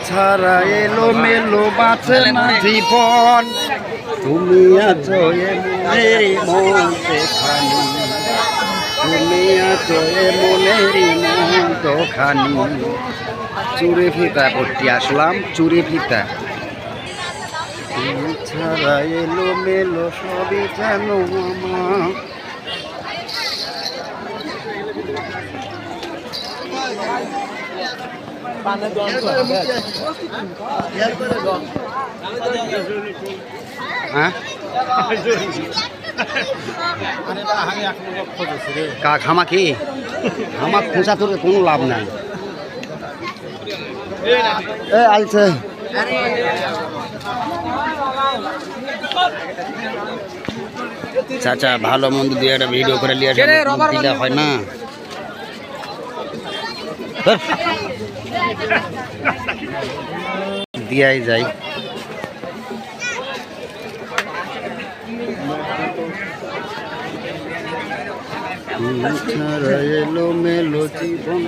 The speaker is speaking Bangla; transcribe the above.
ছাড়া এলো মেলো বাঁচে না জীবন, তুমি আছো মনেরই মধ্যে খানি, তুমি আছো মনেরই মতো খানি। চুরি ফিতা করতে আসলাম, চুরি ফিতা। তুমি ছাড়া এলো মেলো সবই জানো আমার। কা খামা কি খামা খোঁচা তোর কোনো লাভ নাই। এ আইছে চাচা, ভালো মন্দ দিয়ে একটা ভিডিও করে নিয়ে দিলে হয় না। দিয়াই যাই। এলো মেলো জীবন